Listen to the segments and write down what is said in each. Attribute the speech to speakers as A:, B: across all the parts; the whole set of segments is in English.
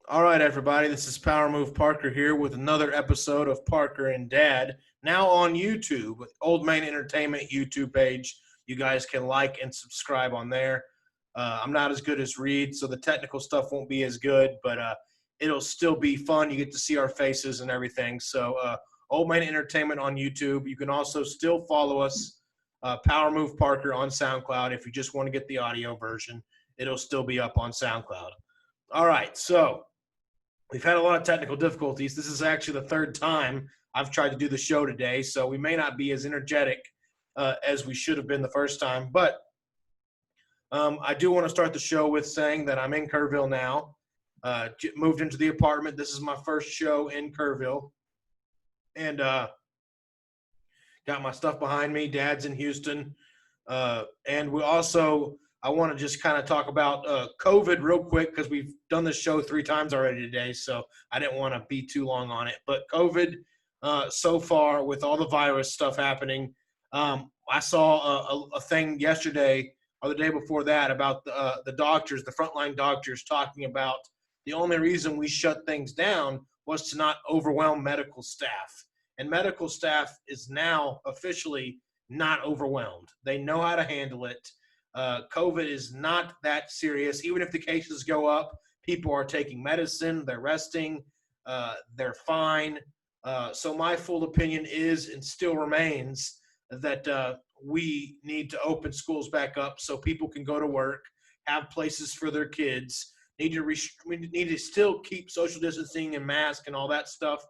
A: All right, everybody. This is Power Move Parker here with another episode of Parker and Dad. Now on YouTube, Old Main Entertainment YouTube page. You guys can like and subscribe on there. I'm not as good as Reed, so the technical stuff won't be as good, but it'll still be fun. You get to see our faces and everything. So, Old Main Entertainment on YouTube. You can also still follow us, Power Move Parker on SoundCloud. If you just want to get the audio version, it'll still be up on SoundCloud. All right, so we've had a lot of technical difficulties. This is actually the third time I've tried to do the show today, so we may not be as energetic as we should have been the first time. But I do want to start the show with saying that I'm in Kerrville now. Moved into the apartment. This is my first show in Kerrville. And got my stuff behind me. Dad's in Houston. And we also, I want to just kind of talk about COVID real quick because we've done this show 3 times already today, so I didn't want to be too long on it. But COVID, so far, with all the virus stuff happening, I saw a thing yesterday or the day before that about the doctors, the frontline doctors, talking about the only reason we shut things down was to not overwhelm medical staff. And medical staff is now officially not overwhelmed. They know how to handle it. COVID is not that serious. Even if the cases go up, people are taking medicine, they're resting, they're fine. So my full opinion is and still remains that we need to open schools back up so people can go to work, have places for their kids. We need to still keep social distancing and mask and all that stuff,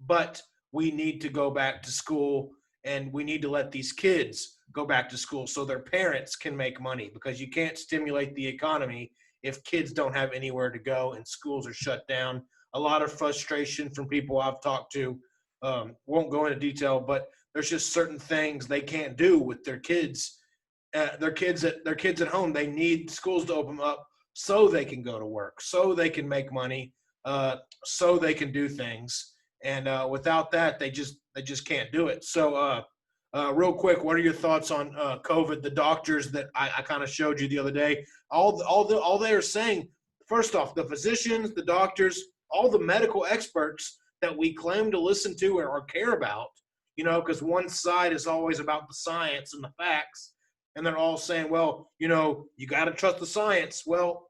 A: but we need to go back to school and we need to let these kids go back to school so their parents can make money, because you can't stimulate the economy if kids don't have anywhere to go and schools are shut down. A lot of frustration from people I've talked to. Won't go into detail, but there's just certain things they can't do with their kids. Their kids at home. They need schools to open up so they can go to work, so they can make money, so they can do things. And without that, they just can't do it. So, real quick, what are your thoughts on COVID? The doctors that I kind of showed you the other day, all they are saying. First off, the physicians, the doctors, all the medical experts that we claim to listen to or care about, because one side is always about the science and the facts, and they're all saying, well, you got to trust the science. Well,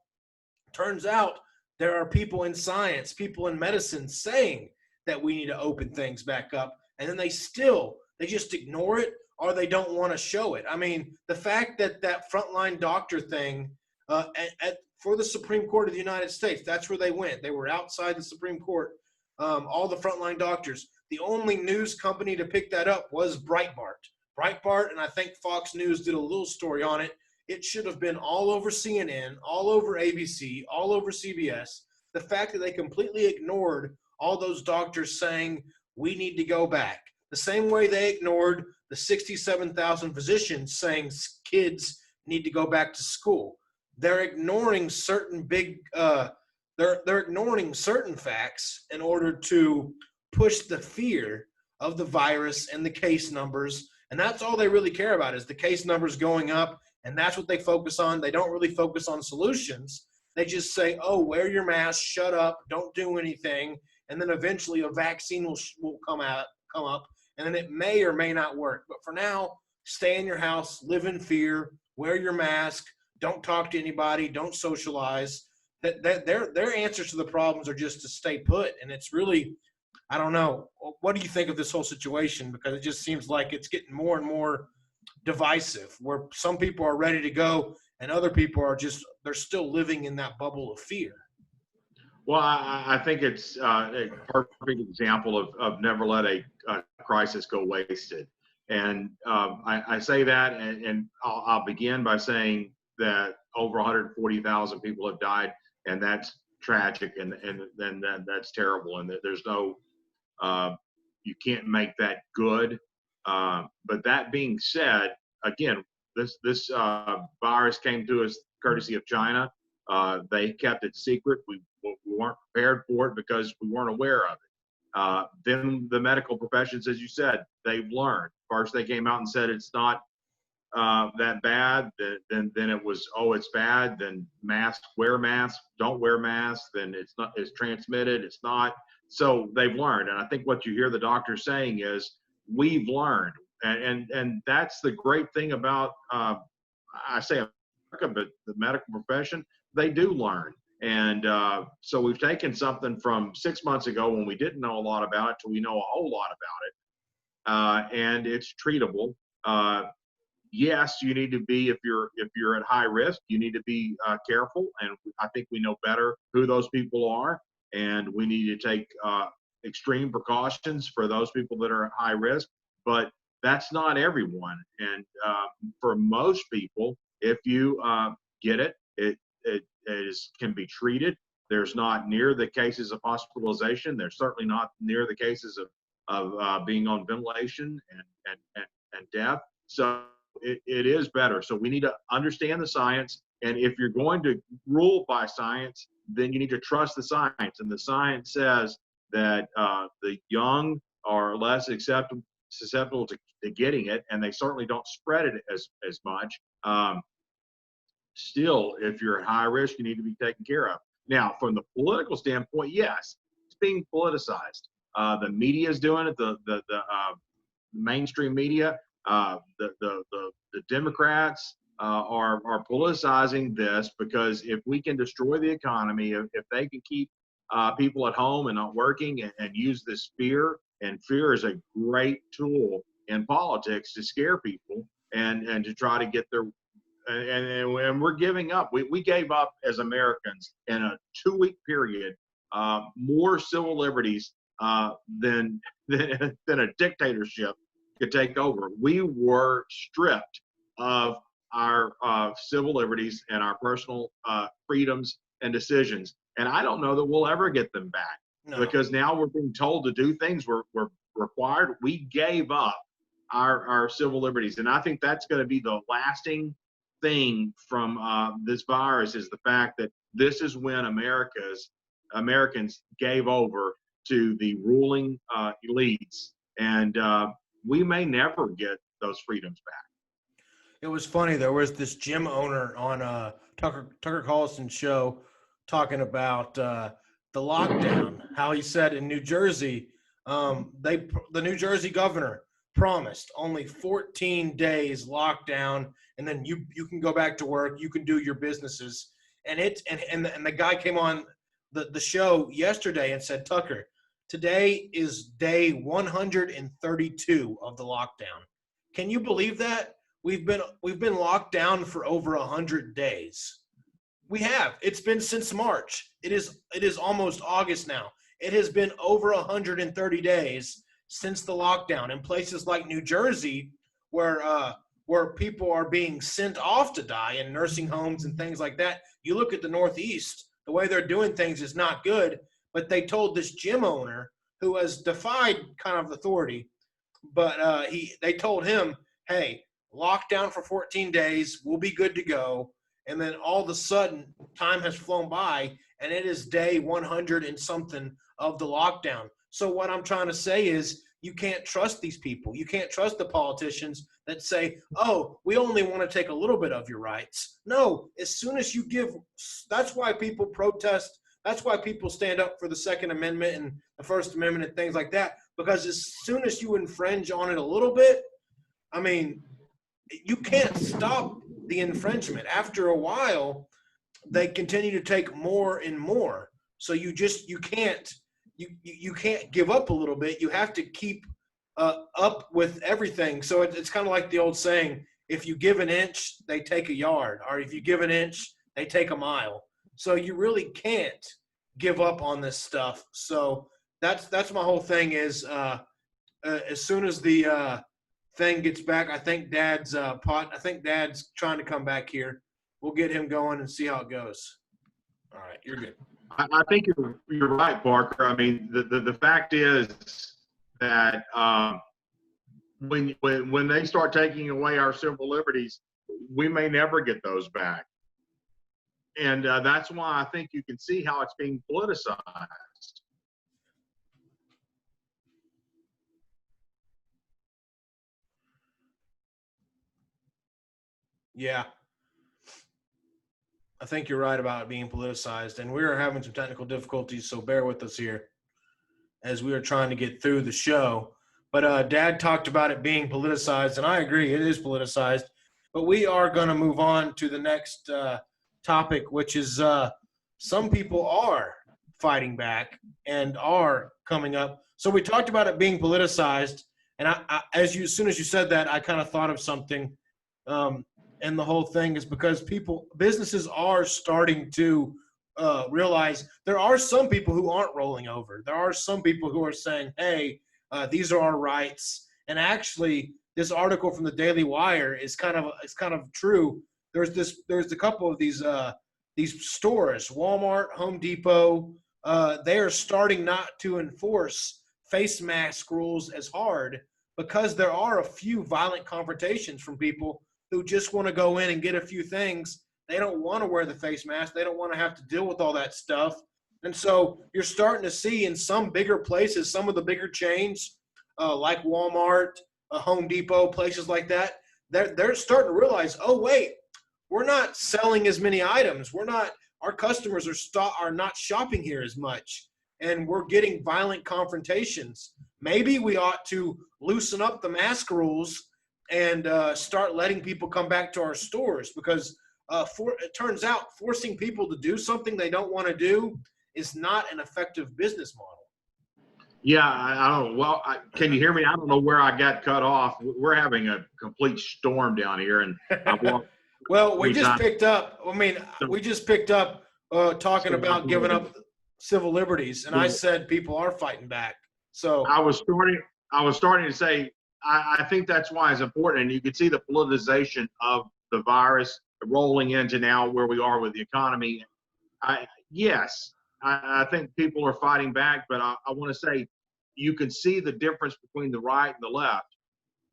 A: turns out there are people in science, people in medicine saying that we need to open things back up, and then they just ignore it, or they don't want to show it. I mean, the fact that frontline doctor thing for the Supreme Court of the United States, that's where they went. They were outside the Supreme Court. All the frontline doctors. The only news company to pick that up was Breitbart, and I think Fox News did a little story on it. It should have been all over CNN, all over ABC, all over CBS. The fact that they completely ignored all those doctors saying we need to go back. The same way they ignored the 67,000 physicians saying kids need to go back to school. They're ignoring certain they're ignoring certain facts in order to push the fear of the virus and the case numbers. And that's all they really care about, is the case numbers going up. And that's what they focus on. They don't really focus on solutions. They just say, oh, wear your mask, shut up, don't do anything. And then eventually a vaccine will come up, and then it may or may not work. But for now, stay in your house, live in fear, wear your mask, don't talk to anybody, don't socialize. Their answers to the problems are just to stay put. And it's really, I don't know. What do you think of this whole situation? Because it just seems like it's getting more and more divisive, where some people are ready to go and other people are they're still living in that bubble of fear.
B: Well, I think it's a perfect example of never let a crisis go wasted. And I say that, and I'll begin by saying that over 140,000 people have died, and that's tragic, and that's terrible, and there's no, you can't make that good. But that being said, again, this virus came to us courtesy of China. They kept it secret. We weren't prepared for it because we weren't aware of it. Then the medical professions, as you said, they've learned. First, they came out and said it's not that bad, then it was, oh, it's bad. Then wear masks, don't wear masks. Then it's transmitted. It's not. So they've learned, and I think what you hear the doctor saying is we've learned, and that's the great thing about I say America, but the medical profession, they do learn. And so we've taken something from 6 months ago when we didn't know a lot about it to we know a whole lot about it, and it's treatable. Yes, you need to be, if you're at high risk, you need to be careful. And I think we know better who those people are, and we need to take extreme precautions for those people that are at high risk. But that's not everyone. And for most people, if you get it, it can be treated. There's not near the cases of hospitalization. There's certainly not near the cases of being on ventilation and death. So it is better. So we need to understand the science. And if you're going to rule by science, then you need to trust the science. And the science says that the young are less susceptible to getting it, and they certainly don't spread it as much. Still, if you're at high risk, you need to be taken care of. Now, from the political standpoint, yes, it's being politicized. The media is doing it. The mainstream media, the Democrats are politicizing this, because if we can destroy the economy, if they can keep people at home and not working, and use this fear, and fear is a great tool in politics to scare people and to try to get their and we're giving up. We gave up as Americans in a 2-week period more civil liberties than a dictatorship could take over. We were stripped of our civil liberties and our personal freedoms and decisions. And I don't know that we'll ever get them back. No. Because now we're being told to do things we're required. We gave up our civil liberties. And I think that's going to be the lasting thing from this virus, is the fact that this is when Americans gave over to the ruling elites, and we may never get those freedoms back.
A: It was funny. There was this gym owner on Tucker Carlson's show talking about the lockdown. How he said in New Jersey, the New Jersey governor promised only 14 days lockdown, and then you can go back to work, you can do your businesses. And the guy came on the show yesterday and said, Tucker, today is day 132 of the lockdown. Can you believe that? We've been locked down for over 100 days. We have. It's been since March. It is almost August now. It has been over 130 days since the lockdown. In places like New Jersey, where people are being sent off to die in nursing homes and things like that. You look at the Northeast, the way they're doing things is not good. But they told this gym owner, who has defied kind of authority, but they told him, hey, lockdown for 14 days, we'll be good to go. And then all of a sudden, time has flown by, and it is day 100 and something of the lockdown. So what I'm trying to say is, you can't trust these people. You can't trust the politicians that say, oh, we only want to take a little bit of your rights. No, as soon as you give, that's why people protest. That's why people stand up for the Second Amendment and the First Amendment and things like that, because as soon as you infringe on it a little bit, I mean, you can't stop the infringement. After a while, they continue to take more and more. So you can't give up a little bit. You have to keep up with everything. So it's kind of like the old saying, if you give an inch, they take a yard, or if you give an inch, they take a mile. So you really can't give up on this stuff. So that's my whole thing is as soon as the thing gets back, I think Dad's trying to come back here. We'll get him going and see how it goes. All right, you're good.
B: I think you're right, Parker. I mean, the fact is that when they start taking away our civil liberties, we may never get those back. And that's why I think you can see how it's being politicized.
A: Yeah, I think you're right about it being politicized, and we are having some technical difficulties, so bear with us here as we are trying to get through the show. But Dad talked about it being politicized, and I agree, it is politicized. But we are going to move on to the next topic, which is some people are fighting back and are coming up. So we talked about it being politicized, and as soon as you said that, I kind of thought of something. Um, and the whole thing is because businesses are starting to realize there are some people who aren't rolling over. There are some people who are saying, "Hey, these are our rights." And actually, this article from the Daily Wire is kind of true. There's a couple of these stores, Walmart, Home Depot. They are starting not to enforce face mask rules as hard because there are a few violent confrontations from people who just want to go in and get a few things. They don't want to wear the face mask. They don't want to have to deal with all that stuff. And so you're starting to see in some bigger places, some of the bigger chains like Walmart, Home Depot, places like that, they're starting to realize, oh, wait, we're not selling as many items. Our customers are not shopping here as much. And we're getting violent confrontations. Maybe we ought to loosen up the mask rules and start letting people come back to our stores because it turns out forcing people to do something they don't want to do is not an effective business model.
B: Yeah, I don't know. Well, can you hear me? I don't know where I got cut off. We're having a complete storm down here, and I've walked
A: Well, we
B: three
A: just
B: times.
A: picked up. I mean, we just picked up talking about giving up civil liberties, and I said people are fighting back. So
B: I was starting to say, I think that's why it's important. And you can see the politicization of the virus rolling into now where we are with the economy. Yes, I think people are fighting back, but I want to say you can see the difference between the right and the left.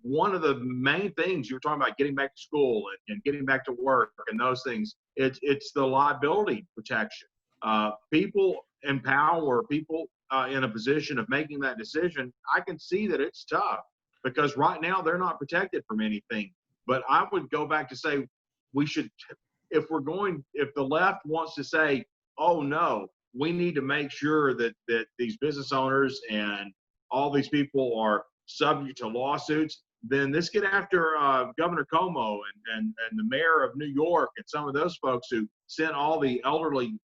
B: One of the main things you were talking about, getting back to school and getting back to work and those things, it's the liability protection. People in power, people in a position of making that decision, I can see that it's tough because right now they're not protected from anything. But I would go back to say we should, if the left wants to say, oh no, we need to make sure that these business owners and all these people are subject to lawsuits, then let's get after Governor Cuomo and the mayor of New York and some of those folks who sent all the elderly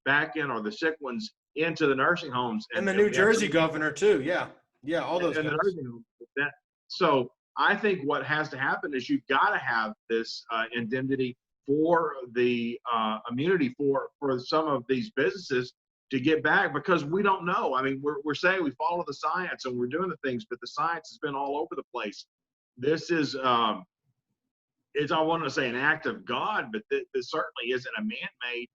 B: back in or the sick ones into the nursing homes.
A: And the New Jersey governor too. Yeah, all those
B: and
A: guys.
B: the nursing homes. So I think what has to happen is you've got to have this indemnity for the immunity for some of these businesses to get back, because we don't know. I mean, we're saying we follow the science and we're doing the things, but the science has been all over the place. This is it's, I want to say, an act of God, but this certainly isn't a man-made,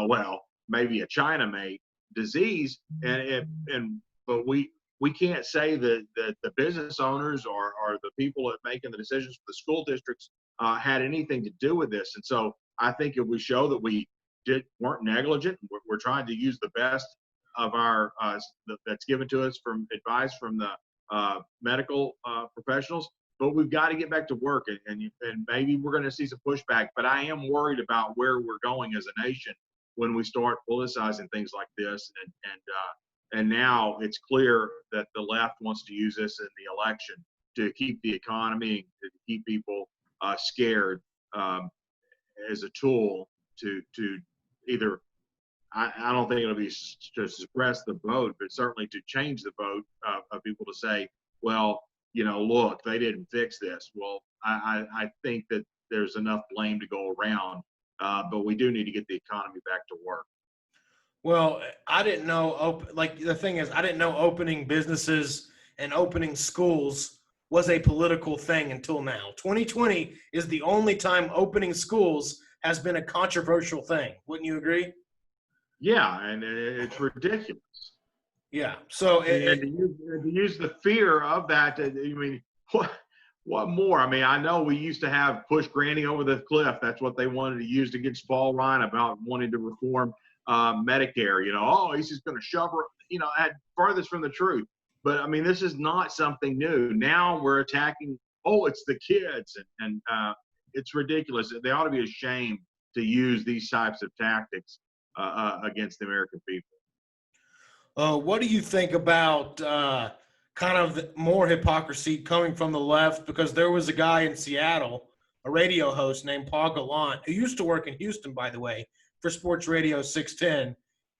B: well, maybe a China-made disease. But we can't say that the business owners or the people that are making the decisions for the school districts had anything to do with this. And so I think if we show that we weren't negligent, we're trying to use the best of our that's given to us from advice from the medical professionals. But we've got to get back to work, and maybe we're going to see some pushback. But I am worried about where we're going as a nation when we start politicizing things like this. And now it's clear that the left wants to use this in the election to keep the economy, to keep people scared as a tool to either. I don't think it'll be to suppress the vote, but certainly to change the vote of people to say, well, look, they didn't fix this. Well, I think that there's enough blame to go around, but we do need to get the economy back to work.
A: Well, I didn't know. Like the thing is, I didn't know opening businesses and opening schools was a political thing until now. 2020 is the only time opening schools has been a controversial thing. Wouldn't you agree?
B: Yeah, and it's ridiculous.
A: Yeah. So
B: and to use the fear of that, I mean, what more? I mean, I know we used to have push Granny over the cliff. That's what they wanted to use against Paul Ryan about wanting to reform Medicare. Oh, he's just going to shove her, at farthest from the truth. But I mean, this is not something new. Now we're attacking. Oh, it's the kids, and it's ridiculous. They ought to be ashamed to use these types of tactics against the American people.
A: What do you think about kind of more hypocrisy coming from the left? Because there was a guy in Seattle, a radio host named Paul Gallant, who used to work in Houston, by the way, for Sports Radio 610.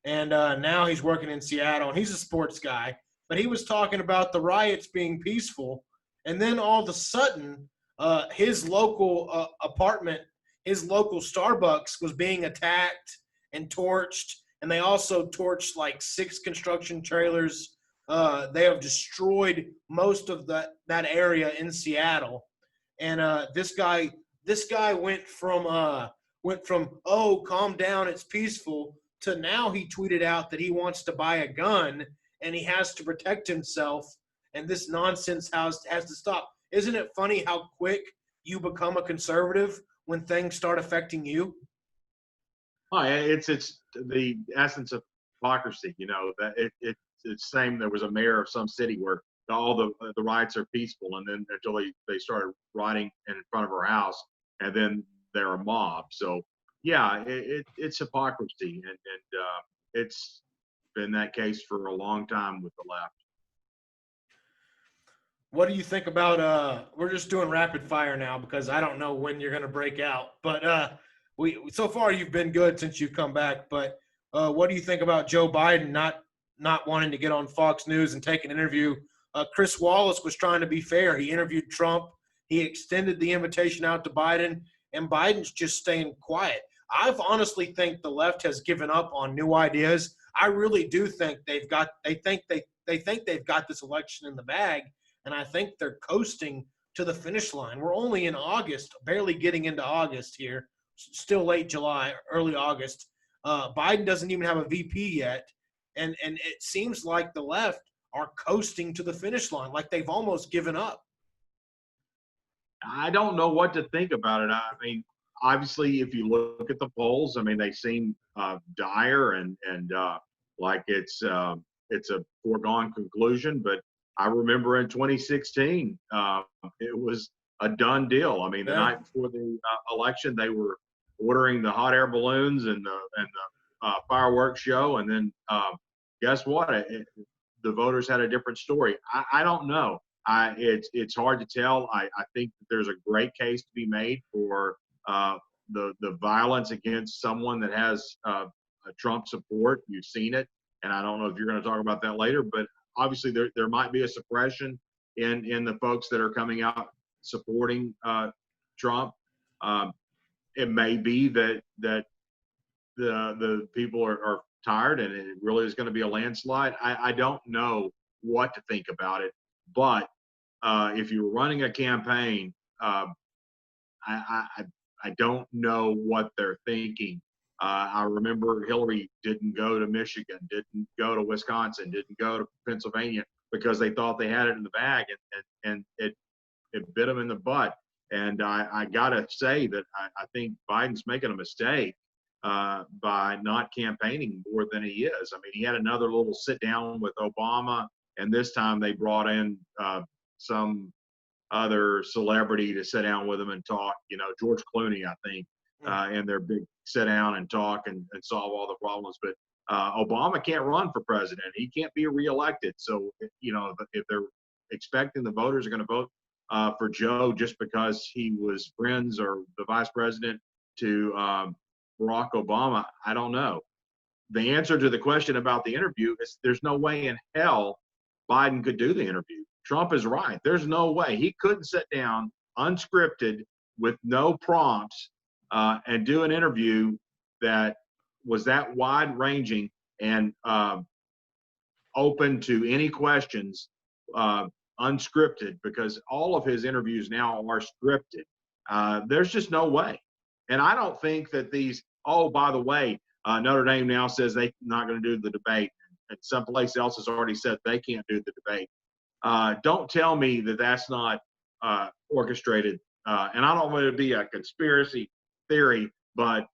A: And now he's working in Seattle, and he's a sports guy. But he was talking about the riots being peaceful. And then all of a sudden, his local apartment, his local Starbucks was being attacked and torched, and they also torched like 6 construction trailers. They have destroyed most of that area in Seattle. And this guy went from oh, calm down, it's peaceful, to now he tweeted out that he wants to buy a gun and he has to protect himself, and this nonsense has to stop. Isn't it funny how quick you become a conservative when things start affecting you?
B: Oh, it's the essence of hypocrisy. You know that it's same. There was a mayor of some city where all the riots are peaceful, and then until they started rioting in front of her house, and then they're a mob. So yeah, it's hypocrisy, and it's been that case for a long time with the left.
A: What do you think about we're just doing rapid fire now because I don't know when you're going to break out, but we so far you've been good since you've come back, but what do you think about Joe Biden not wanting to get on Fox News and take an interview? Chris Wallace was trying to be fair. He interviewed Trump. He extended the invitation out to Biden, and Biden's just staying quiet. I honestly think the left has given up on new ideas. I really do think they think they've got this election in the bag, and I think they're coasting to the finish line. We're only in August, barely getting into August here, still late July, early August. Biden doesn't even have a VP yet, and it seems like the left are coasting to the finish line, like they've almost given up.
B: I don't know what to think about it. I mean, obviously, if you look at the polls, I mean, they seem dire and like it's a foregone conclusion. But I remember in 2016, it was a done deal. I mean, the night before the election, they were ordering the hot air balloons and the fireworks show, and then guess what? The voters had a different story. I don't know. It's hard to tell. I think that there's a great case to be made for the violence against someone that has a Trump support. You've seen it, and I don't know if you're going to talk about that later, but obviously there might be a suppression in the folks that are coming out supporting Trump. It may be that the people are tired and it really is going to be a landslide. I don't know what to think about it, but if you're running a campaign, I don't know what they're thinking. I remember Hillary didn't go to Michigan, didn't go to Wisconsin, didn't go to Pennsylvania because they thought they had it in the bag, and it bit them in the butt. And I got to say that I think Biden's making a mistake by not campaigning more than he is. I mean, he had another little sit down with Obama, and this time they brought in some other celebrity to sit down with him and talk, George Clooney, I think, and their big sit down and talk and solve all the problems. But Obama can't run for president. He can't be reelected. So, if they're expecting the voters are going to vote for Joe just because he was friends or the vice president to Barack Obama, I don't know. The answer to the question about the interview is there's no way in hell Biden could do the interview. Trump is right. There's no way. He couldn't sit down unscripted with no prompts and do an interview that was that wide ranging and open to any questions unscripted, because all of his interviews now are scripted. There's just no way. And I don't think that by the way, Notre Dame now says they're not going to do the debate, and someplace else has already said they can't do the debate. Don't tell me that that's not orchestrated. And I don't want it to be a conspiracy theory, but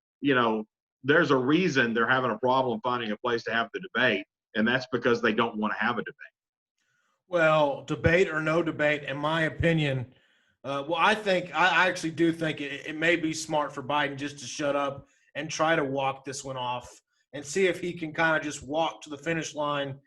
B: there's a reason they're having a problem finding a place to have the debate, and that's because they don't want to have a debate.
A: Well, debate or no debate, in my opinion, Well, I actually do think it may be smart for Biden just to shut up and try to walk this one off and see if he can kind of just walk to the finish line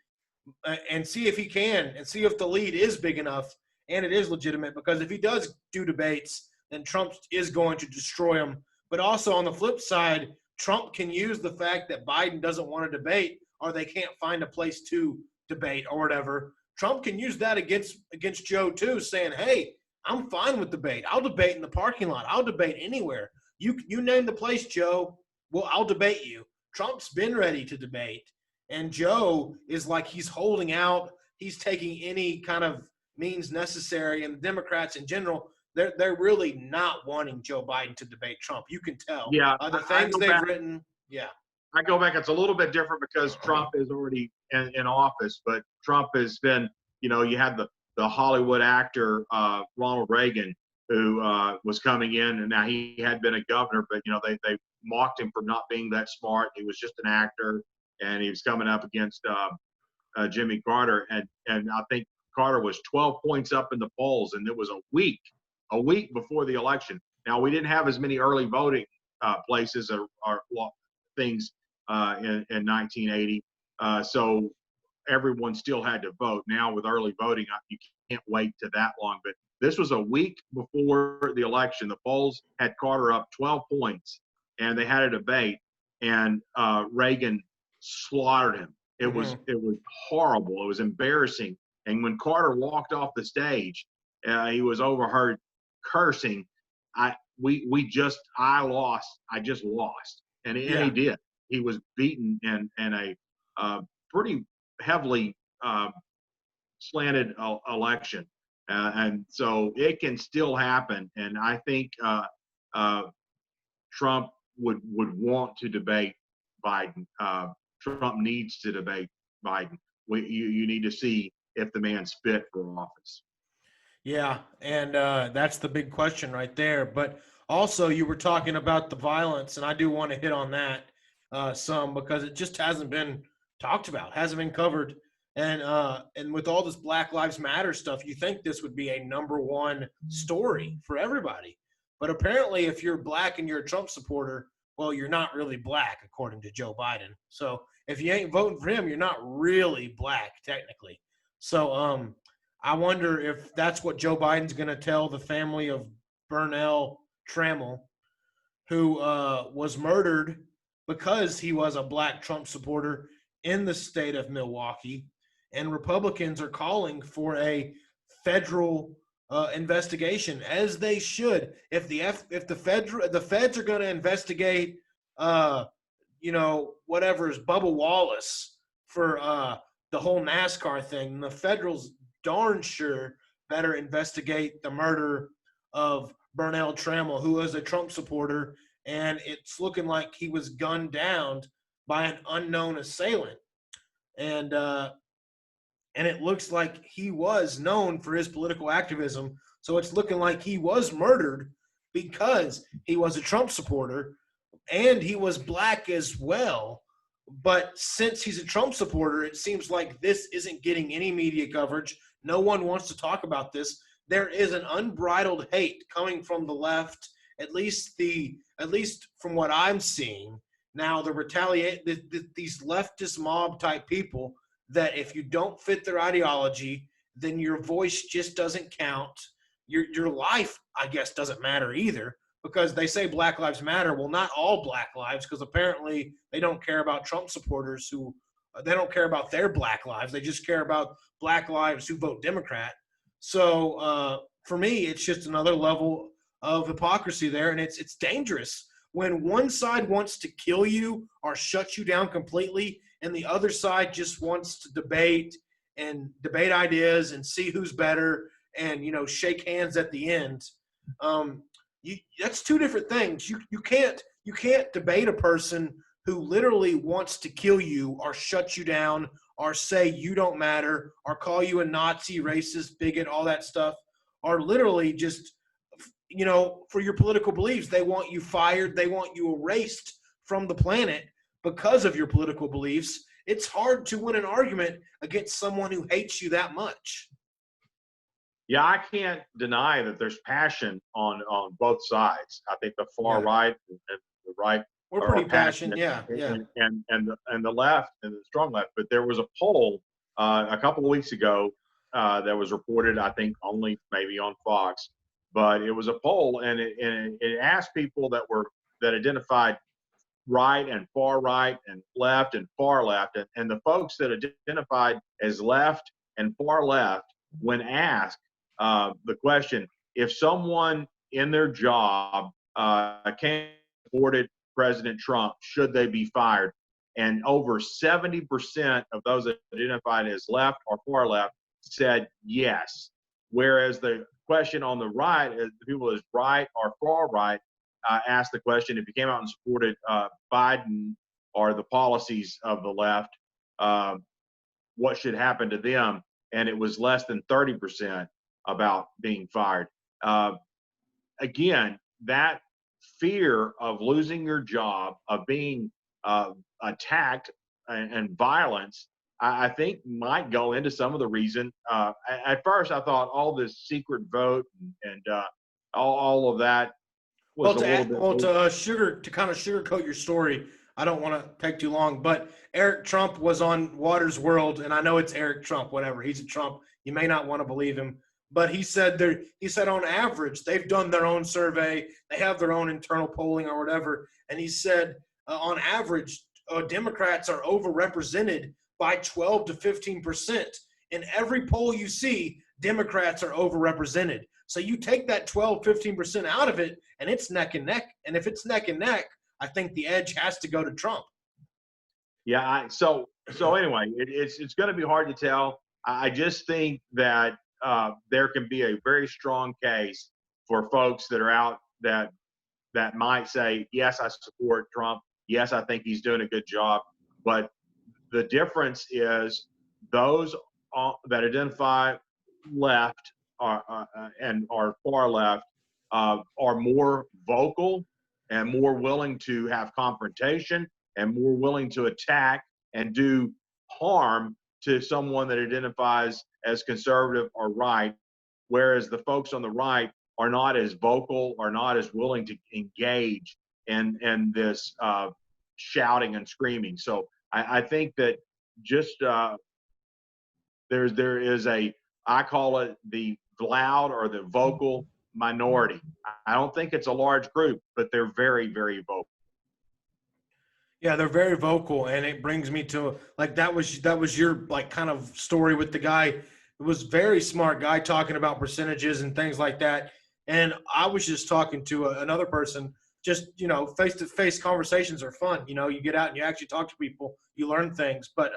A: and see if he can and see if the lead is big enough and it is legitimate. Because if he does do debates, then Trump is going to destroy him. But also on the flip side, Trump can use the fact that Biden doesn't want to debate or they can't find a place to debate or whatever. Trump can use that against Joe too, saying, "Hey, I'm fine with debate. I'll debate in the parking lot. I'll debate anywhere. You name the place, Joe. Well, I'll debate you." Trump's been ready to debate, and Joe is like he's holding out. He's taking any kind of means necessary, and the Democrats in general, they're really not wanting Joe Biden to debate Trump. You can tell.
B: Yeah,
A: The things they've written, yeah.
B: I go back. It's a little bit different because Trump is already in office, but Trump has been, you had the Hollywood actor Ronald Reagan, who was coming in, and now he had been a governor, but they mocked him for not being that smart. He was just an actor, and he was coming up against Jimmy Carter, and I think Carter was 12 points up in the polls, and it was a week before the election. Now we didn't have as many early voting places or things in 1980, so everyone still had to vote. Now with early voting, you can't wait to that long. But this was a week before the election. The polls had Carter up 12 points, and they had a debate, and Reagan slaughtered him. It was horrible. It was embarrassing. And when Carter walked off the stage, he was overheard cursing. I just lost, and he did. He was beaten in a pretty heavily slanted election, and so it can still happen. And I think Trump would want to debate Biden. Trump needs to debate Biden. You need to see if the man's fit for office.
A: Yeah, and that's the big question right there. But also, you were talking about the violence, and I do want to hit on that some because it just hasn't been talked about, hasn't been covered. And with all this Black Lives Matter stuff, you think this would be a number one story for everybody. But apparently, if you're black and you're a Trump supporter, well, you're not really black, according to Joe Biden. So if you ain't voting for him, you're not really black, technically. So I wonder if that's what Joe Biden's going to tell the family of Burnell Trammell, who was murdered because he was a black Trump supporter in the state of Milwaukee. And Republicans are calling for a federal investigation, as they should. If the feds are going to investigate, whatever is Bubba Wallace for the whole NASCAR thing, the federals darn sure better investigate the murder of Burnell Trammell, who was a Trump supporter, and it's looking like he was gunned down by an unknown assailant. And it looks like he was known for his political activism. So it's looking like he was murdered because he was a Trump supporter and he was black as well. But since he's a Trump supporter, it seems like this isn't getting any media coverage. No one wants to talk about this. There is an unbridled hate coming from the left, at least from what I'm seeing. Now, these leftist mob type people, that if you don't fit their ideology, then your voice just doesn't count. Your life, I guess, doesn't matter either, because they say Black Lives Matter. Well, not all Black lives, because apparently they don't care about Trump supporters they don't care about their Black lives. They just care about Black lives who vote Democrat. So for me, it's just another level of hypocrisy there, and it's dangerous when one side wants to kill you or shut you down completely, and the other side just wants to debate ideas and see who's better and shake hands at the end. That's two different things. You can't debate a person who literally wants to kill you or shut you down or say you don't matter or call you a Nazi, racist, bigot, all that stuff, or literally just for your political beliefs. They want you fired. They want you erased from the planet because of your political beliefs. It's hard to win an argument against someone who hates you that much.
B: Yeah, I can't deny that there's passion on both sides. I think the far
A: Yeah,
B: right and the right
A: we're pretty
B: are
A: passionate.
B: passionate,
A: Yeah, yeah.
B: and the left and the strong left. But there was a poll a couple of weeks ago that was reported, I think, only maybe on Fox, but it was a poll, and it asked people that identified right and far left, and the folks that identified as left and far left, when asked the question, if someone in their job came supported President Trump, should they be fired? And over 70% of those identified as left or far left said yes. Whereas the question on the right, the people as right or far right, asked the question, if you came out and supported Biden or the policies of the left, uh, what should happen to them? And it was less than 30% about being fired. Uh, Again, that fear of losing your job, of being attacked and violence, I think might go into some of the reason. At first, I thought all this secret vote and all of that was a little bit.
A: To kind of sugarcoat your story, I don't want to take too long, but Eric Trump was on Waters World, and I know it's Eric Trump, whatever. He's a Trump. You may not want to believe him, but he said on average they've done their own survey, they have their own internal polling or whatever, and he said on average Democrats are overrepresented by 12 to 15%. In every poll you see, Democrats are overrepresented. So you take that 12, 15% out of it, and it's neck and neck. And if it's neck and neck, I think the edge has to go to Trump.
B: Yeah. So anyway, it's going to be hard to tell. I just think that there can be a very strong case for folks that are out that might say, yes, I support Trump. Yes, I think he's doing a good job. But the difference is those that identify left and are far left are more vocal and more willing to have confrontation and more willing to attack and do harm to someone that identifies as conservative or right, whereas the folks on the right are not as vocal or not as willing to engage in this shouting and screaming. So I think that just there is a, I call it the loud or the vocal minority. I don't think it's a large group, but they're very, very vocal.
A: Yeah, they're very vocal, and it brings me to like that was your like kind of story with the guy. It was very smart guy talking about percentages and things like that. And I was just talking to another person. Just face to face conversations are fun. You get out and you actually talk to people, you learn things. But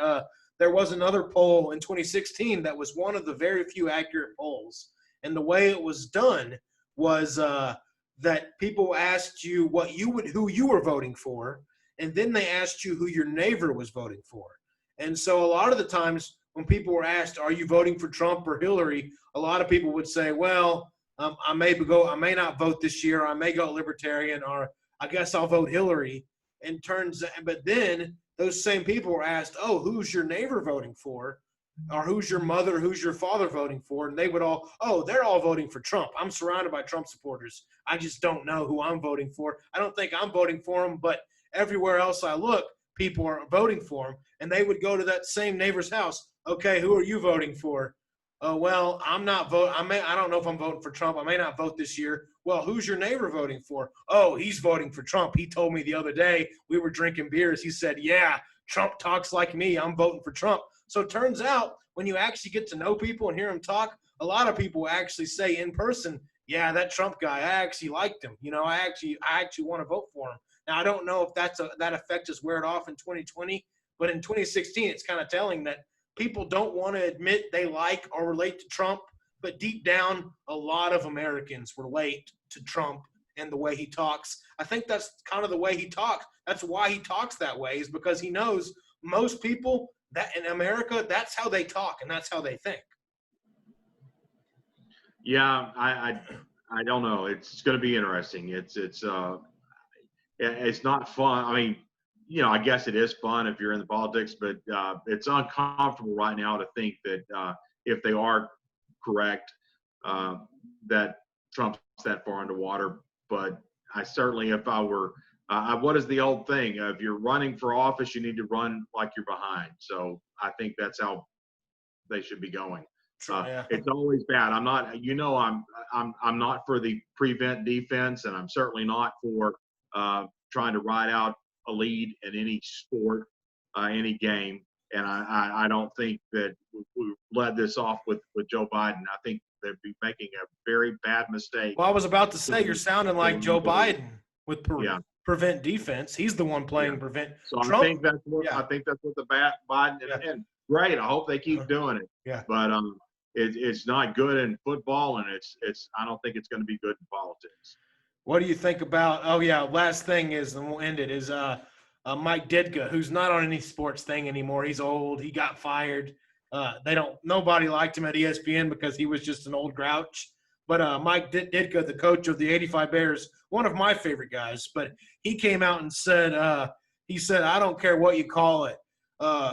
A: there was another poll in 2016 that was one of the very few accurate polls, and the way it was done was that people asked you who you were voting for, and then they asked you who your neighbor was voting for. And so a lot of the times when people were asked, "Are you voting for Trump or Hillary?" a lot of people would say, "Well, I may not vote this year. I may go Libertarian, or I guess I'll vote Hillary." But then those same people were asked, "Oh, who's your neighbor voting for?" or "Who's your mother, who's your father voting for?" And they would all, "Oh, they're all voting for Trump. I'm surrounded by Trump supporters. I just don't know who I'm voting for. I don't think I'm voting for him, but everywhere else I look, people are voting for him." And they would go to that same neighbor's house. "Okay, who are you voting for?" "Oh, well, I'm not voting. I don't know if I'm voting for Trump. I may not vote this year." "Well, who's your neighbor voting for?" "Oh, he's voting for Trump. He told me the other day we were drinking beers. He said, yeah, Trump talks like me. I'm voting for Trump." So it turns out when you actually get to know people and hear them talk, a lot of people actually say in person, "Yeah, that Trump guy, I actually liked him. I actually want to vote for him." Now, I don't know if that effect is wearing off in 2020, but in 2016, it's kind of telling that people don't want to admit they like or relate to Trump, but deep down, a lot of Americans relate to Trump and the way he talks. I think that's kind of the way he talks. That's why he talks that way, is because he knows most people that in America, that's how they talk and that's how they think.
B: Yeah, I don't know. It's going to be interesting. It's not fun. I mean, I guess it is fun if you're in the politics, but it's uncomfortable right now to think that if they are correct, that trumps that far underwater. But I certainly, if I were, what is the old thing? If you're running for office, you need to run like you're behind. So I think that's how they should be going.
A: Yeah.
B: It's always bad. I'm not, I'm not for the prevent defense, and I'm certainly not for trying to ride out a lead in any sport, any game. And I don't think that we led this off with Joe Biden. I think they'd be making a very bad mistake.
A: Well, I was about to say, you're sounding like Joe Biden with
B: yeah.
A: prevent defense. He's the one playing prevent.
B: So
A: Trump,
B: I think that's what the Biden and great. I hope they keep doing it.
A: Yeah.
B: But it's not good in football, and it's I don't think it's going to be good in politics.
A: What do you think about? Oh yeah, last thing is, and we'll end it, is Mike Ditka, who's not on any sports thing anymore. He's old. He got fired. Nobody liked him at ESPN because he was just an old grouch. But Mike Ditka, the coach of the '85 Bears, one of my favorite guys, but he came out and said, I don't care what you call it,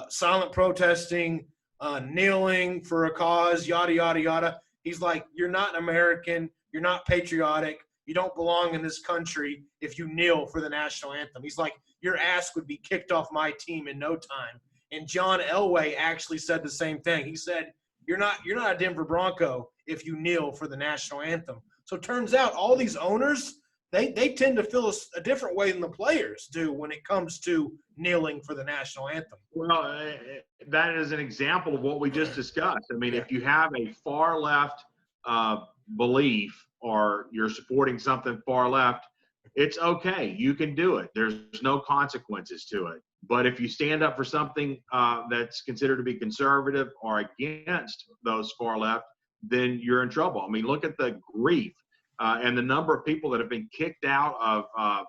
A: silent protesting, kneeling for a cause, yada, yada, yada. He's like, you're not an American. You're not patriotic. You don't belong in this country if you kneel for the national anthem. He's like, your ass would be kicked off my team in no time. And John Elway actually said the same thing. He said, you're not a Denver Bronco if you kneel for the national anthem. So it turns out all these owners, they tend to feel a different way than the players do when it comes to kneeling for the national anthem.
B: Well, that is an example of what we just discussed. I mean, if you have a far left belief, or you're supporting something far left, it's okay. You can do it. There's no consequences to it. But if you stand up for something that's considered to be conservative or against those far left, then you're in trouble. I mean, look at the grief and the number of people that have been kicked out of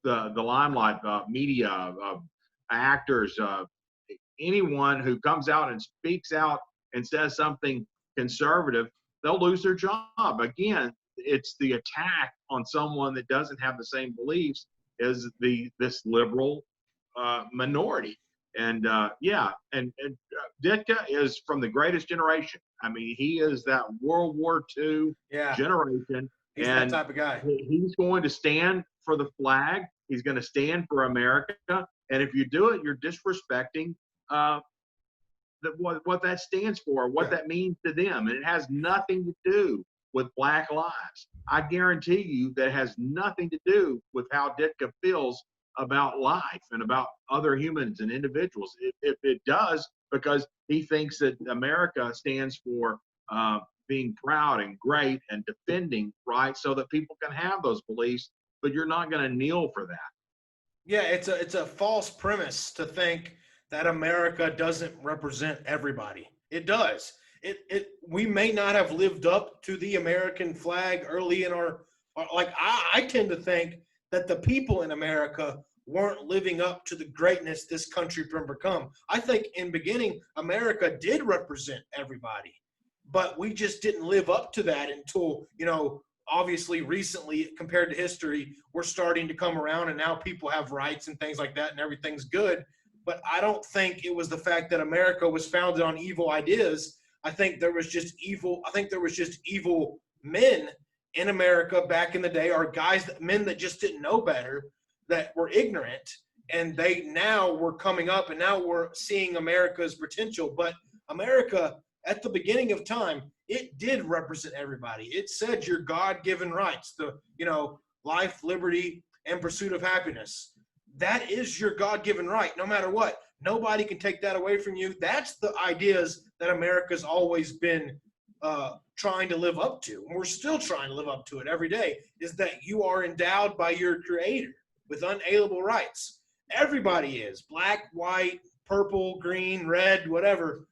B: the limelight, media, actors, anyone who comes out and speaks out and says something conservative, they'll lose their job. Again, it's the attack on someone that doesn't have the same beliefs as this liberal minority. And Ditka is from the greatest generation. I mean, he is that World War II generation.
A: He's that type of guy.
B: He's going to stand for the flag. He's going to stand for America. And if you do it, you're disrespecting what that stands for, what that means to them. And it has nothing to do with Black lives. I guarantee you that has nothing to do with how Ditka feels about life and about other humans and individuals. It does, because he thinks that America stands for being proud and great and defending rights so that people can have those beliefs, but you're not going to kneel for that.
A: Yeah, it's a false premise to think that America doesn't represent everybody. It does. We may not have lived up to the American flag early in our I tend to think that the people in America weren't living up to the greatness this country can become. I think in beginning, America did represent everybody, but we just didn't live up to that until, obviously recently compared to history, we're starting to come around and now people have rights and things like that and everything's good. But I don't think it was the fact that America was founded on evil ideas. I think there was just evil men in America back in the day, or men that just didn't know better, that were ignorant, and they now were coming up, and now we're seeing America's potential. But America, at the beginning of time, it did represent everybody. It said your God-given rights, life, liberty, and pursuit of happiness. That is your God-given right, no matter what. Nobody can take that away from you. That's the ideas that America's always been trying to live up to. And we're still trying to live up to it every day, is that you are endowed by your Creator with unalienable rights. Everybody is. Black, white, purple, green, red, whatever.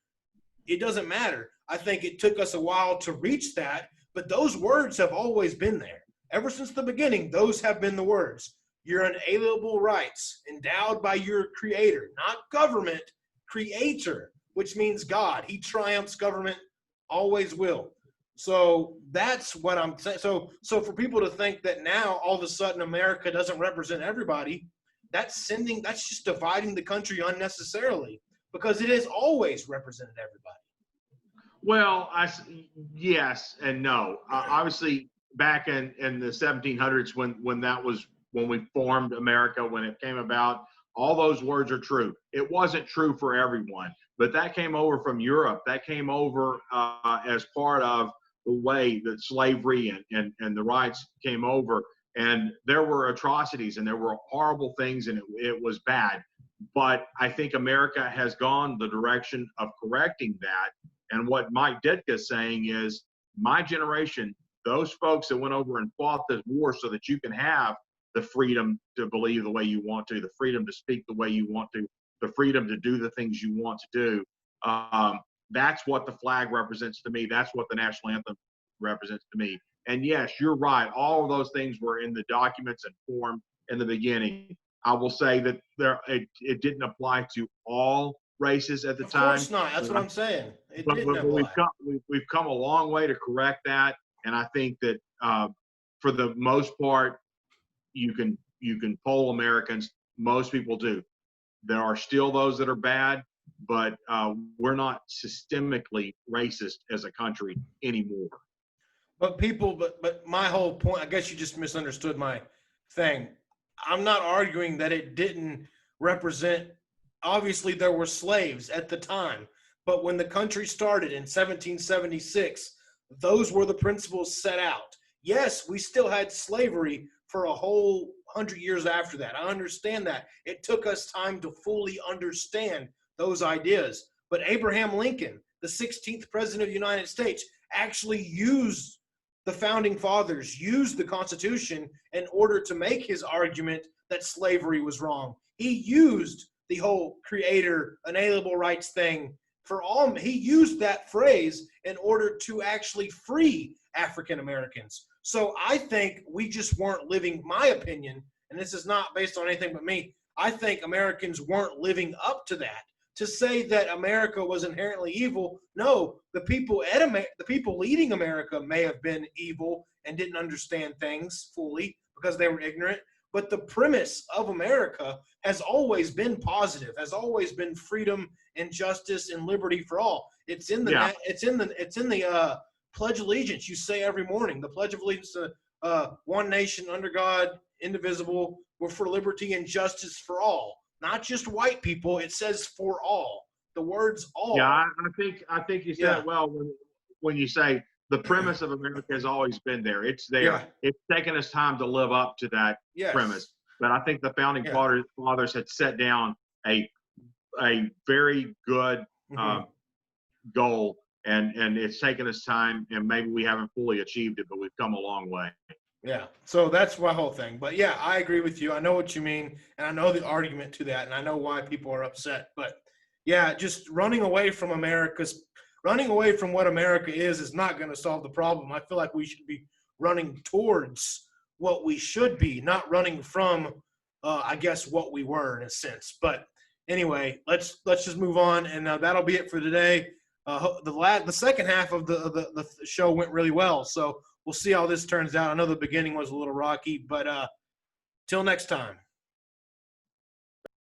A: It doesn't matter. I think it took us a while to reach that, but those words have always been there. Ever since the beginning, those have been the words. Your unalienable rights, endowed by your Creator, not government, Creator, which means God. He triumphs government, always will. So that's what I'm saying. So for people to think that now all of a sudden America doesn't represent everybody, that's just dividing the country unnecessarily, because it has always represented everybody.
B: Well, yes and no. Obviously, back in the 1700s, when we formed America, when it came about, all those words are true. It wasn't true for everyone, but that came over from Europe. That came over as part of the way that slavery and the rights came over. And there were atrocities and there were horrible things, and it was bad. But I think America has gone the direction of correcting that. And what Mike Ditka is saying is, my generation, those folks that went over and fought this war so that you can have the freedom to believe the way you want to, the freedom to speak the way you want to, the freedom to do the things you want to do. That's what the flag represents to me. That's what the national anthem represents to me. And yes, you're right. All of those things were in the documents and form in the beginning. I will say that it didn't apply to all races at the
A: Of
B: time.
A: course not. That's what I'm saying. It
B: But,
A: didn't apply.
B: we've come a long way to correct that, and I think that for the most part, you can poll Americans. Most people do. There are still those that are bad, but we're not systemically racist as a country anymore.
A: But my whole point, I guess you just misunderstood my thing. I'm not arguing that it didn't represent, obviously there were slaves at the time, but when the country started in 1776, those were the principles set out. Yes, we still had slavery for a whole 100 years after that. I understand that. It took us time to fully understand those ideas. But Abraham Lincoln, the 16th president of the United States, actually used the founding fathers, used the Constitution in order to make his argument that slavery was wrong. He used the whole creator, inalienable rights thing for all. He used that phrase in order to actually free African Americans. So I think we just weren't living, my opinion, and this is not based on anything but me, I think Americans weren't living up to that. To say that America was inherently evil, no, the people leading America may have been evil and didn't understand things fully because they were ignorant. But the premise of America has always been positive, has always been freedom and justice and liberty for all. It's in the Pledge of Allegiance. You say every morning, the Pledge of Allegiance to one nation under God, indivisible, we're for liberty and justice for all. Not just white people. It says for all. The words all.
B: Yeah, I think you said it well when you say the premise of America has always been there. It's there.
A: Yeah.
B: It's taken us time to live up to that premise. But I think the founding fathers had set down a very good goal, and it's taken us time, and maybe we haven't fully achieved it, but we've come a long way.
A: Yeah, so that's my whole thing. But yeah, I agree with you. I know what you mean, and I know the argument to that, and I know why people are upset. But yeah, just running away from what America is not going to solve the problem. I feel like we should be running towards what we should be, not running from, I guess, what we were in a sense. But anyway, let's just move on, and that'll be it for today. The second half of the show went really well, so we'll see how this turns out. I know the beginning was a little rocky, but till next time.